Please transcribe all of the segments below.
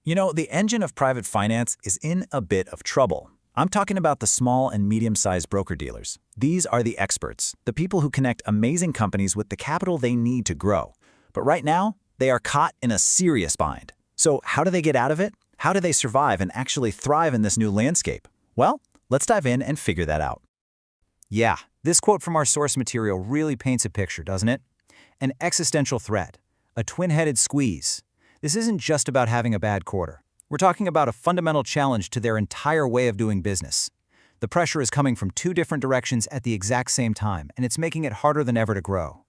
You know, the engine of private finance is in a bit of trouble. I'm talking about the small and medium-sized broker-dealers. These are the experts, the people who connect amazing companies with the capital they need to grow. But right now, they are caught in a serious bind. So how do they get out of it? How do they survive and actually thrive in this new landscape? Well, let's dive in and figure that out. Yeah, this quote from our source material really paints a picture, doesn't it? An existential threat, a twin-headed squeeze. This isn't just about having a bad quarter. We're talking about a fundamental challenge to their entire way of doing business. The pressure is coming from two different directions at the exact same time, and it's making it harder than ever to grow.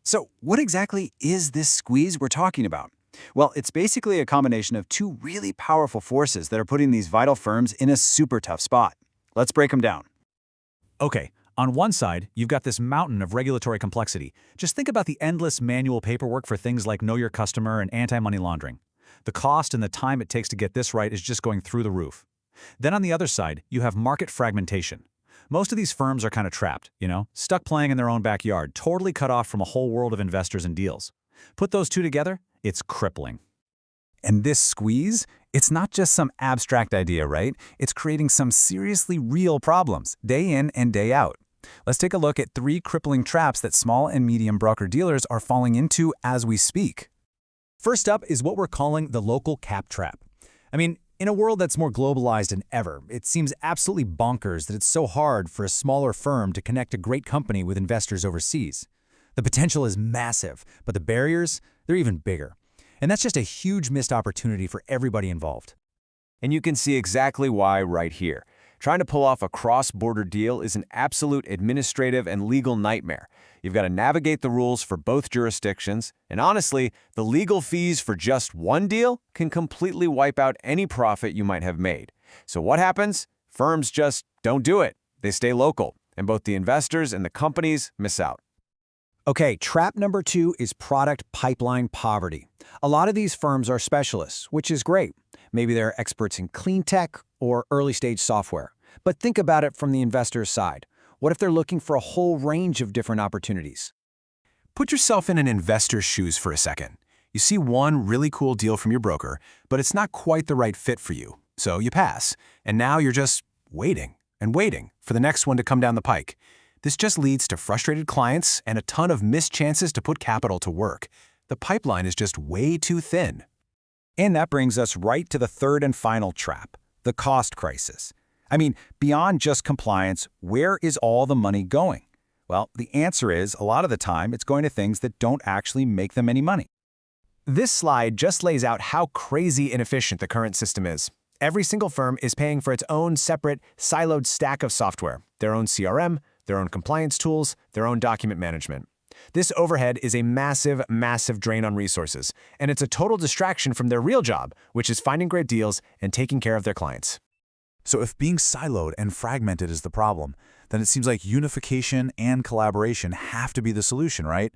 So, what exactly is this squeeze we're talking about? Well, it's basically a combination of two really powerful forces that are putting these vital firms in a super tough spot. Let's break them down. Okay, on one side, you've got this mountain of regulatory complexity. Just think about the endless manual paperwork for things like Know Your Customer and anti-money laundering. The cost and the time it takes to get this right is just going through the roof. Then on the other side, you have market fragmentation. Most of these firms are kind of trapped, stuck playing in their own backyard, totally cut off from a whole world of investors and deals. Put those two together, it's crippling. And this squeeze, it's not just some abstract idea, right? It's creating some seriously real problems, day in and day out. Let's take a look at 3 crippling traps that small and medium broker-dealers are falling into as we speak. First up is what we're calling the local cap trap. I mean, in a world that's more globalized than ever, it seems absolutely bonkers that it's so hard for a smaller firm to connect a great company with investors overseas. The potential is massive, but the barriers, they're even bigger. And that's just a huge missed opportunity for everybody involved. And you can see exactly why right here. Trying to pull off a cross-border deal is an absolute administrative and legal nightmare. You've got to navigate the rules for both jurisdictions, and honestly, the legal fees for just one deal can completely wipe out any profit you might have made. So what happens? Firms just don't do it. They stay local, and both the investors and the companies miss out. Okay, trap number 2 is product pipeline poverty. A lot of these firms are specialists, which is great. Maybe they're experts in clean tech or early-stage software. But think about it from the investor's side. What if they're looking for a whole range of different opportunities? Put yourself in an investor's shoes for a second. You see one really cool deal from your broker, but it's not quite the right fit for you. So you pass, and now you're just waiting and waiting for the next one to come down the pike. This just leads to frustrated clients and a ton of missed chances to put capital to work. The pipeline is just way too thin. And that brings us right to the third and final trap, the cost crisis. I mean, beyond just compliance, where is all the money going? Well, the answer is, a lot of the time, it's going to things that don't actually make them any money. This slide just lays out how crazy inefficient the current system is. Every single firm is paying for its own separate, siloed stack of software, their own CRM, their own compliance tools, their own document management. This overhead is a massive, massive drain on resources, and it's a total distraction from their real job, which is finding great deals and taking care of their clients. So if being siloed and fragmented is the problem, then it seems like unification and collaboration have to be the solution, right?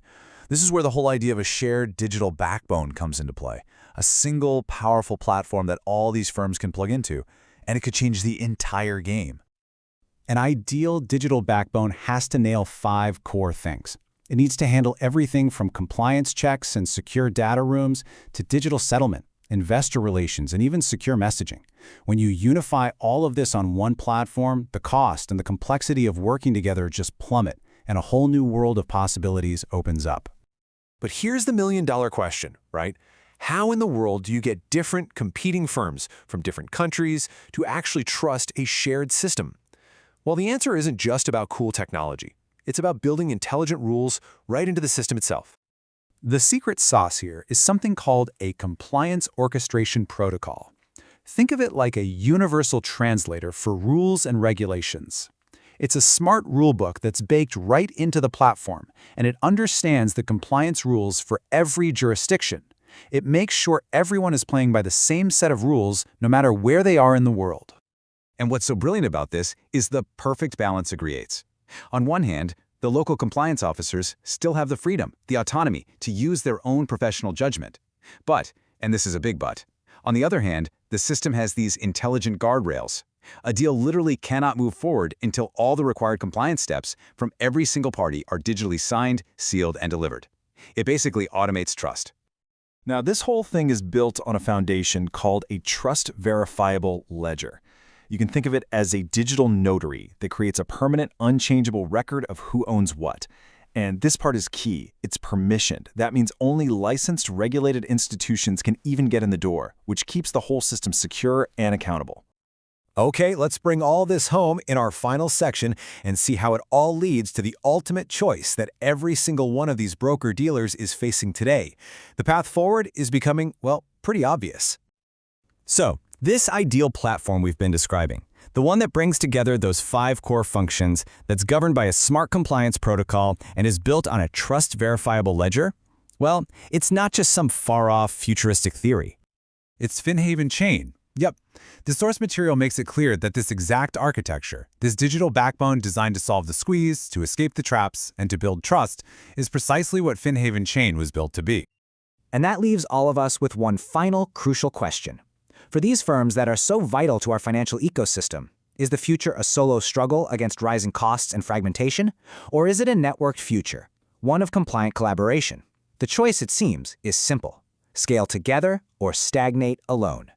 This is where the whole idea of a shared digital backbone comes into play. A single, powerful platform that all these firms can plug into, and it could change the entire game. An ideal digital backbone has to nail 5 core things. It needs to handle everything from compliance checks and secure data rooms to digital settlement, investor relations, and even secure messaging. When you unify all of this on one platform, the cost and the complexity of working together just plummet, and a whole new world of possibilities opens up. But here's the million-dollar question, right? How in the world do you get different competing firms from different countries to actually trust a shared system? Well, the answer isn't just about cool technology. It's about building intelligent rules right into the system itself. The secret sauce here is something called a compliance orchestration protocol. Think of it like a universal translator for rules and regulations. It's a smart rulebook that's baked right into the platform, and it understands the compliance rules for every jurisdiction. It makes sure everyone is playing by the same set of rules no matter where they are in the world. And what's so brilliant about this is the perfect balance it creates. On one hand, the local compliance officers still have the freedom, the autonomy to use their own professional judgment. But, and this is a big but, on the other hand, the system has these intelligent guardrails. A deal literally cannot move forward until all the required compliance steps from every single party are digitally signed, sealed, and delivered. It basically automates trust. Now, this whole thing is built on a foundation called a trust-verifiable ledger. You can think of it as a digital notary that creates a permanent, unchangeable record of who owns what. And this part is key. It's permissioned. That means only licensed, regulated institutions can even get in the door, which keeps the whole system secure and accountable. Okay, let's bring all this home in our final section and see how it all leads to the ultimate choice that every single one of these broker-dealers is facing today. The path forward is becoming, well, pretty obvious. So, this ideal platform we've been describing, the one that brings together those 5 core functions, that's governed by a smart compliance protocol and is built on a trust-verifiable ledger, well, it's not just some far-off futuristic theory. It's Finhaven chain. Yep. The source material makes it clear that this exact architecture, this digital backbone designed to solve the squeeze, to escape the traps, and to build trust, is precisely what Finhaven chain was built to be. And that leaves all of us with one final crucial question. For these firms that are so vital to our financial ecosystem, is the future a solo struggle against rising costs and fragmentation? Or is it a networked future, one of compliant collaboration? The choice, it seems, is simple: scale together or stagnate alone.